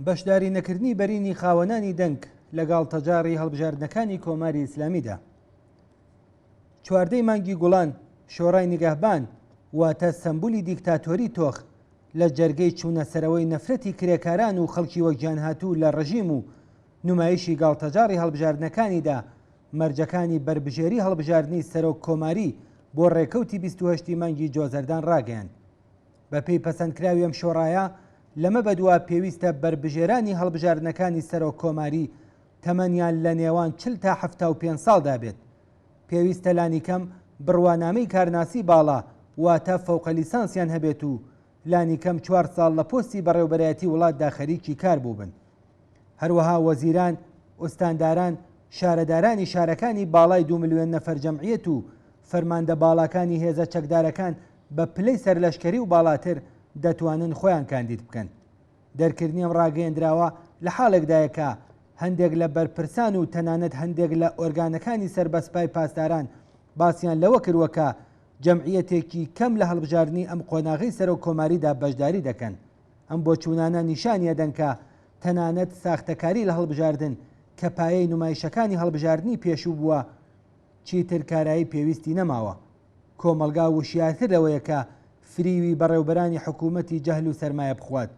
بەشداری نەکردنی بەرینی خاوەنانی دەنگ لەگەڵ تەجاری هەڵبژاردنەکانی کۆماری ئیسلامیدا. چواردەی مانگی گوڵان شۆڕای نیگەهبان واتە سەمبولی دیکتاتۆری تۆخ لە جەرگەی چوونە سەرەوەی نەفرەتی کرێکاران و خەڵکی وەکجیان هاتوو لە ڕژیم و نمایشی گاڵتەجاری هەڵبژاردنەکانیدا مەرجەکانی بربژێری هەڵبژاردننی سەرۆک کۆماری بۆ ڕێکەوتی 28 مانگی جۆزەردان ڕاگەیاند. بە پێی پەسەندکراوی ئەم شۆڕایە لەمە بەدووە پێویستە بربژێرانی هەڵبژاردنەکانی سەرۆک کۆماری تەمەنیان لە نێوان 40 تا 75 ساڵدا بێت. پێویستە لانیکەم بڕوانامەی کارناسی باڵا واتە فەوقە لیسانسیان هەبێت و لانیکەم 4 ساڵ لە پۆستی بەڕێوەبەرایەتی وڵاتدا خەریکی کار بوو بن. هەروەها وەزیران، ئوستانداران، شارەدارانی شارەکانی باڵای 2 ملیۆن نەفەر جەمعیەت و فەرماندە باڵاکانی هێزە چەکدارەکان بە پلەی سەرلەشکەری و باڵاتر دەتوانن خۆیان کاندید بکەن. دەرکردنی ئەم ڕاگەیەندراوە لە حاڵێکدایەکە هەندێک لە بەرپرسان و تەنانەت هەندێک لە ئۆرگانەکانی سەربەسپای پاسداران باسییان لەوە کردووەکە جەمعیەتێکی کەم لە هەڵبژاردننی ئەم قۆناغی سەرۆک کۆماریدا بەشداری دەکەن. ئەم بۆچوونانە نیشانیە دەنکە تەنانەت ساختەکاری لە هەڵبژاردن کە پایەی نمایشەکانی هەڵبژاردننی پێشوو بووە چیتر کارایی پێویستی نەماوە. کۆمەلگا وشیارتر لەوەیەکە فریوی بەڕێوبەرانی حکوومەتی جەهل و سەرمایە بخوات.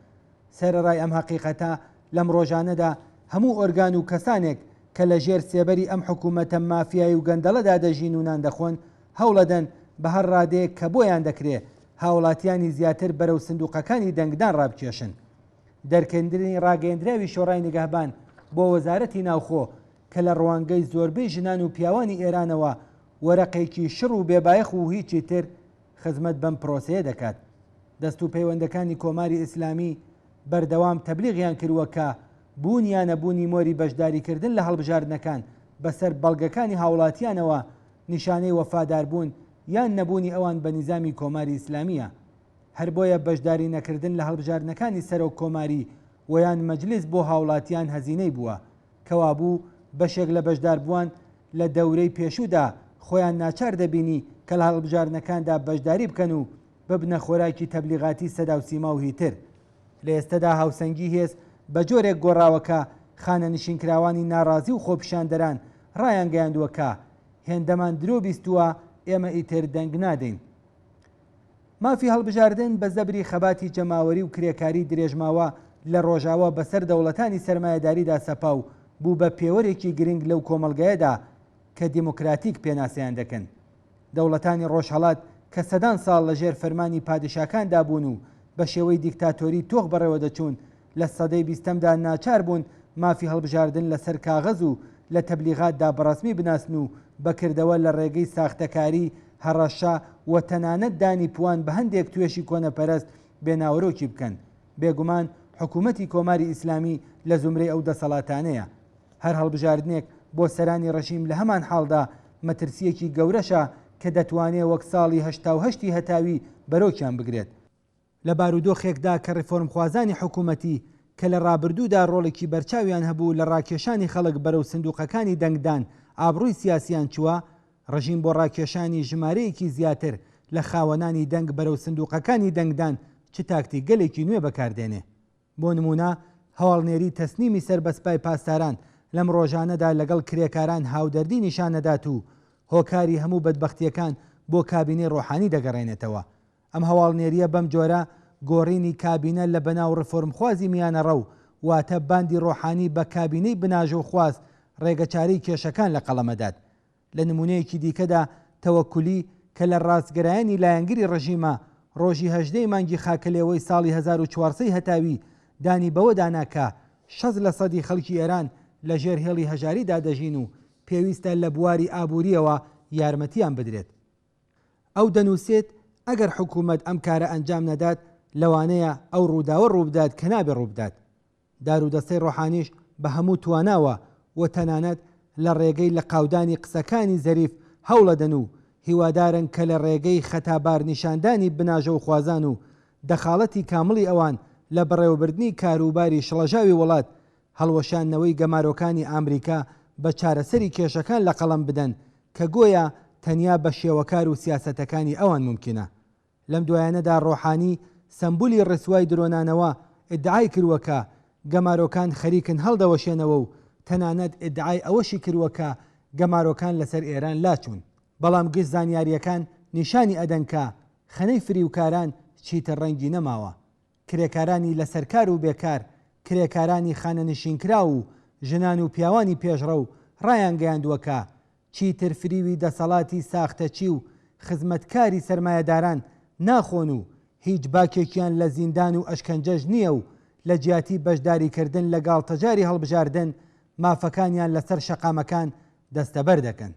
سەرەڕای ئەم حەقیقەتە لەم ڕۆژانەدا هەموو ئۆرگان و کەسانێک کە لە ژێر سێبەری ئەم حکوومەتە مافیایی و گەندەڵەدا دەژین و نان دەخۆن هەوڵەدەن بە هەر ڕادەیەک کە بۆیان دەکرێت هاوڵاتیانی زیاتر بەرەو سندوقەکانی دەنگدان ڕابکێشن. دەرکردنی ڕاگەیەندراوی شۆڕای نیگەهبان بۆ وەزارەتی ناوخۆ کە لە ڕوانگەی زۆربەی ژنان و پیاوانی ئێرانەوە وەرەقێکی شڕ و بێبایەخ و هیچی تر خزمەت بەم پرۆسەیە دەکات. دەست و پەیوەندەکانی کۆماری ئیسلامی بەردەوام تەبلیغیان کردووە بوونیان نەبوونی مۆری بەشداریکردن لە هەڵبژاردنەکان بەسەر بەڵگەکانی هاوڵاتیانەوە نیشانەی وەفاداربوون یان نەبوونی ئەوان بە نیزامی کۆماری ئیسلامیە. هەر بۆیە بەشداری نەکردن لە هەڵبژاردنەکانی سەرۆک کۆماری ویان مەجلیس بۆ هاوڵاتیان هەزینەی بووە کەوا بوو بەشێک لە بەشداربووان لە دەورەی پێشوودا خۆیان ناچار دەبینی کە لە هەڵبژاردنەکاندا بەشداری بکەن و ببنە خۆراکی تەبلیغاتی سەدا و سیما و هیتر. لە ئێستادا هاوسەنگی هێز بە جۆرێک گۆڕاوەکە خانە نشینکراوانی ناڕازی و خۆپیشاندەران ڕایان گەیاندووەکە هێندەمان درۆ بیستووە ئێمە ئیتر دەنگ نادەین. مافی هەڵبژاردن بە زەبری خەباتی جەماوەری و کرێکاری درێژماوە لە ڕۆژاوە بەسەر دەوڵەتانی سەرمایەداریدا سەپاو بوو بە پێوەرێکی گرنگ لەو کۆمەلگایەدا کە دیموکراتیک پێناسیان دەکەن. دەوڵەتانی ڕۆژهەڵات کە سەدان ساڵ لە ژێر فەرمانی پادشاکاندا بوون و بە شێوەی دیکتاتۆری تۆخ بەڕێوە دەچوون لە سەدەی 20دا ناچار بوون مافی هەڵبژاردن لەسەر کاغەز و لە تەبلیغاتدا بەڕەسمی بناسن و بەکردەوە لە ڕێگەی ساختەکاری هەڕەشە و تەنانەت دانی پوان بە هەندێک توێشی کۆنەپەرست بێناوەرۆکی بکەن. بێگومان حکوومەتی کۆماری ئیسلامی لە زمرەی ئەو دەسەڵاتانەیە. هەر هەڵبژاردنێک بۆ سەرانی ڕەژیم لە هەمان حاڵدا مەترسیەکی گەورەشە کە دەتوانێت وەک ساڵی 1970 هەتاوی بەرۆکیان بگرێت. لە بارودۆخێکدا کە ڕیفۆرمخوازانی حکوومەتی کە لە ڕابردوودا ڕۆڵێکی بەرچاویان هەبوو لە ڕاکێشانی خەڵک بەرەو سندوقەکانی دەنگدان ئابڕووی سیاسیان چووە، ڕژیم بۆ ڕاکێشانی ژمارەیەکی زیاتر لە خاوەنانی دەنگ بەرەو سندوقەکانی دەنگدان چ تاکتی گەلێکی نوێ بەکاردێنێ. بۆ نمونە هەواڵنێری تەسنیمی سەربەسپای پاسداران لەم ڕۆژانەدا لەگەڵ کرێکاران هاودەردی نیشانەدات و هۆکاری هەموو بەدبەختیەکان بۆ کابینەی ڕۆحانی دەگەڕێنێتەوە. ئەم هەواڵنێریە بەم جۆرە گۆڕینی کابینە لە بەناو ڕفۆرمخوازی میانەڕە و واتە باندی ڕۆحانی بە کابینەی بناژە و خواست ڕێگەچاری کێشەکان لە قەڵەمەدات. لە نمونەیەکی دیکەدا تەوەکولی کە لە ڕاستگەرایانی لایەنگری ڕژیمە ڕۆژی 18 مانگی خاکەلێەوەی ساڵی 1440 هەتاوی دانی بەوە داناکە 60% خەڵکی ئێران لە ژێر هێڵی هەژاریدا دەژین و پێویستە لە بواری ئابووریەوە یارمەتیان بدرێت. ئەو دەنووسێت ئەگەر حکوومەت ئەم کارە ئەنجام نەدات لەوانەیە ئەو ڕووداوە ڕووبدات کە نابێ ڕووبدات. دارودەستەی ڕۆحانیش بە هەموو تواناوە و تەنانەت لە ڕێگەی لە قاودانی قسەکانی زەریف هەوڵەدەن و هیوادارن کە لە ڕێگەی خەتابار نیشاندانی بناژە و خوازان و دەخاڵەتی کامڵی ئەوان لە بەڕێوەبردنی کاروباری شڵەژاوی وڵات هەڵوەشانەوەی گەمارۆکانی ئامریکا بە چارەسەری کێشەکان لە قەڵەم بدەن کە گۆیە تەنیا بە شێوەکار و سیاسەتەکانی ئەوان ممکنە. لەم دوایانەدا ڕۆحانی سمبولی ڕسوای درۆنانەوە ئیدعای کردووەکە گەمارۆکان خەریکن هەڵدەوەشێنەوە و تەنانەت ئیدعای ئەوەشی کردووە گەمارۆکان لەسەر ئێران لاچوون. بەڵام گشت زانیاریەکان نیشانی ئەدەن کە خەنەی فریوکاران چیتە ڕەنگی نەماوە. کرێکارانی لە سەرکار و بێکار، کرێکارانی خانەنشینکرا و ژنان و پیاوانی پێشڕە و ڕایان گەیاندووەکە چیتر فریوی دەسەڵاتی ساختەچی و خزمەتکاری سەرمایەداران ناخۆن و هیچ باکێکیان لە زیندان و ئەشکەنجەش نییە و لە جیاتی بەشداریکردن لە گاڵتەجاری هەڵبژاردن مافەکانیان لەسەر شەقامەکان دەستەبەر دەکەن.